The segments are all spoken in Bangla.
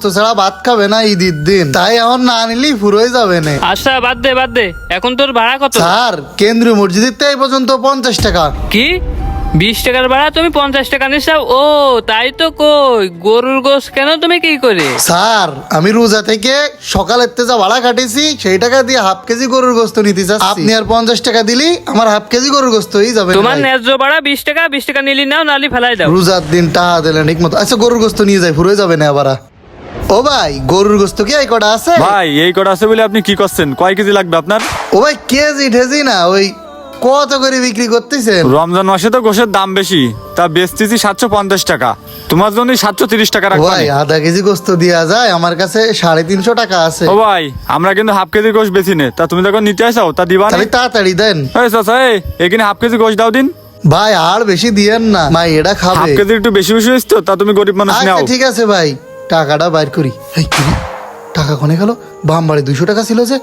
তো ছাড়া ভাত খাবে না ঈদের দিন, তাই আমার না নিলেই ফুরোয় যাবে না। আচ্ছা বাদ দে এখন তোর ভাড়া কত? স্যার কেন্দ্রীয় মসজিদের তো এই পর্যন্ত 50 টাকা। কি 20 টাকার ভাড়া তুমি 50 টাকা নিছাও? ও তাই তো কই গরুর গোশ কেন তুমি কি করে? স্যার আমি রোজা থেকে সকালের যা ভাড়া কাটিয়েছি সেই টাকা দিয়ে হাফ কেজি গরুর গোস্ত নিতে চাচ্ছি। আপনি আর 50 টাকা দিলি আমার হাফ কেজি গরুর গোস্ত হয়ে যাবে। তোমার ন্যায্য ভাড়া 20 টাকা, 20 টাকা নিলি নাও নালি ফেলাই দাও। রোজার দিন টাকা দিলেন ঠিক মতো। আচ্ছা গরুর গোস্ত নিয়ে যাই, ফুরোয় যাবে না আবার। ও ভাই গরুর গোস্ত কি এই কটা আছে? ভাই এই কটা আছে বলে আপনি কি করছেন? কয় কেজি লাগবে আপনার? ও ভাই কেজি ঠেজি না, ওই কত করে বিক্রি করতেছেন? রমজান মাসে তো গোশের দাম বেশি, তা বেচতেছি 750 টাকা, তোমার জন্য 730 টাকা ও রাখবেন। ভাই আধা কেজি গোস্ত দেওয়া যায়, আমার কাছে 350 টাকা আছে। ও ভাই আমরা কিন্তু হাফ কেজি গোশ বেশি নে, তা তুমি যখন নিতে আসাও তা দিবা না? তাহলে তাড়াতাড়ি দেন এই চাচা এখানে হাফ কেজি গোশ দাও দিন। ভাই, আর বেশি দিয়েন না, মা এটা হাফ খাবে। কেজি একটু বেশি বেশি হয়েছে তো, তা তুমি গরিব মানুষ আচ্ছা নাও। ঠিক আছে ভাই, টাকাটা বাইর করি। এই কি রে? টাকা কোনে গেল? বাম বাড়ি 200 টাকা ছিল যে,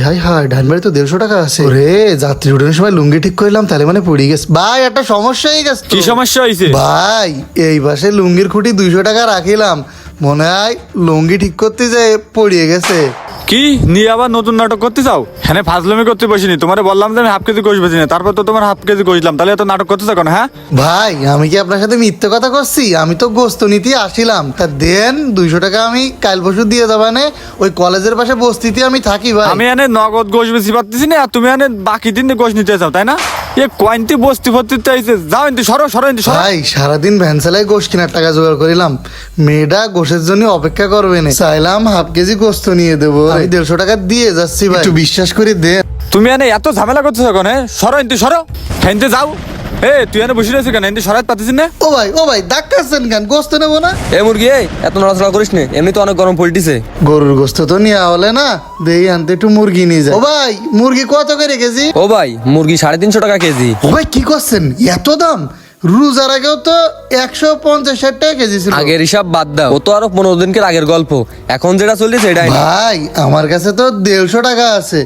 হাই হাই ডান বাড়ি তো 150 টাকা আছে। ওরে যাত্রী উঠানোর সময় লুঙ্গি ঠিক করলাম, তাহলে মানে পড়ে গেছে। ভাই একটা সমস্যা হয়ে গেছে তো। কি সমস্যা হয়েছে? ভাই এই পাশে লুঙ্গির খুঁটি 200 টাকা রাখিলাম, মনে হয় লুঙ্গি ঠিক করতে যে পড়িয়ে গেছে। কি নিয়ে আবার নতুন নাটক করতে চাও? হ্যাঁ ফাজলামি করতে বসিনি, তোমারে বললাম যে আমি হাফ কেজি গোশ বেশি না, তারপর তো তোমার হাফ কেজি গোশলাম, তাহলে এত নাটক করতে চাও কেন? হ্যাঁ ভাই আমি কি আপনার সাথে মিথ্যে কথা করছি? আমি তো গোস্ত নিতে আসিলাম, তা দেন 200 টাকা আমি কাল পরশু দিয়ে যাবানে। ওই কলেজের পাশে বস্তিতে আমি থাকি ভাই। আমি এনে নগদ গোশ বেশি পাচ্ছি না, আর তুমি এনে বাকি দিন গোশ নিতে চাও তাই না? এ কয়েনটি বস্তি ভর্তি চাইছে, যাও এনতি সরো সরো এনতি সরো। ভাই সারাদিন ভ্যান চালাই গোশ কেনার টাকা জোগাড় করিলাম, মেয়েটা গোশের জন্য অপেক্ষা করবে না, চাইলাম হাফ কেজি গোস্ত নিয়ে দেবো, আমি 150 টাকা দিয়ে যাচ্ছি ভাই, একটু বিশ্বাস করে দেন। তুমি এনে এত ঝামেলা করতেছো কেন? সরো এনতি সরো, হেনতে যাও। তুই এনে বসে রয়েছিস কেন? এনতি সরাইতে পারতেছিস না? ও ভাই ধাক্কাচ্ছেন কেন? গোস্ত নেবো না? এ মুরগি এত নড়াচড়া করিস না, এমনি তো অনেক গরম পড়তিছে। গরুর গোস্ত তো নিয়ে হলে না, দেই আনতে একটু মুরগি নিয়ে যায়। ও ভাই মুরগি কত করে কেজি? ও ভাই মুরগি 350 টাকা কেজি। ও ভাই কি করছেন, এত দাম? রোজার আগেও তো 150-60 টাকা কেজি ছিল। আগের হিসাব বাদ দাও, ও তো আরো 15 দিনকের আগের গল্প, এখন যেটা চলছে এটাই না। ভাই আমার কাছে তো 150 টাকা আছে,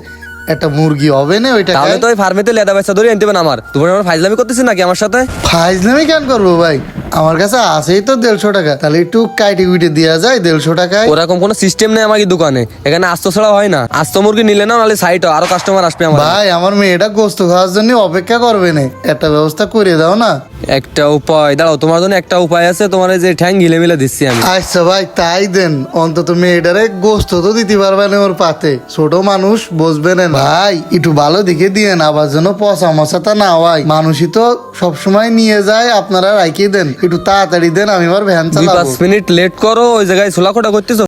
একটা মুরগি হবে না ওই টাকা? তাহলে তো ওই ফার্মেতে লেদা বেচা ধরে আনতে হবে না। আমার তোমার আমার ফাইজলামি করতেছিস নাকি আমার সাথে? ফাইজলামি কেন করবো ভাই, আমার কাছে আছেই তো 150 টাকা, তাহলে একটু কাইটে কুইটে দেওয়া যায় 150 টাকায়। ওরকম কোনো সিস্টেম নেই আমার এই দোকানে, এখানে আস্ত ছাড়া হয় না। আস্ত মুরগি নিলে না, নাহলে সাইট আরো কাস্টমার আসবে আমার। ভাই আমার মেয়েটা গোস্ত খাওয়ার জন্য অপেক্ষা করবে না, একটা ব্যবস্থা করে দাও না। একটা উপায় দাঁড়াও, তোমার জন্য একটা উপায় আছে, তোমার এই যে ঠ্যাং গিলে মিলে দিচ্ছি আমি। আচ্ছা ভাই তাই দেন, অন্তত মেয়েটারে গোস্ত তো দিতে পারবে না, ওর পাতে ছোট মানুষ বসবে না। ভাই একটু ভালো দিকে দিয়ে না, আবার যেন পচা মশাটা না হয়, মানুষই তো সবসময় নিয়ে যায়, আপনারা রাখিয়ে দেন, একটু তাড়াতাড়ি দেন, আমি আবার ভ্যান 2-5 চালাবো। মিনিট লেট করো, ওই জায়গায় ছোলা খোটা করতেছো।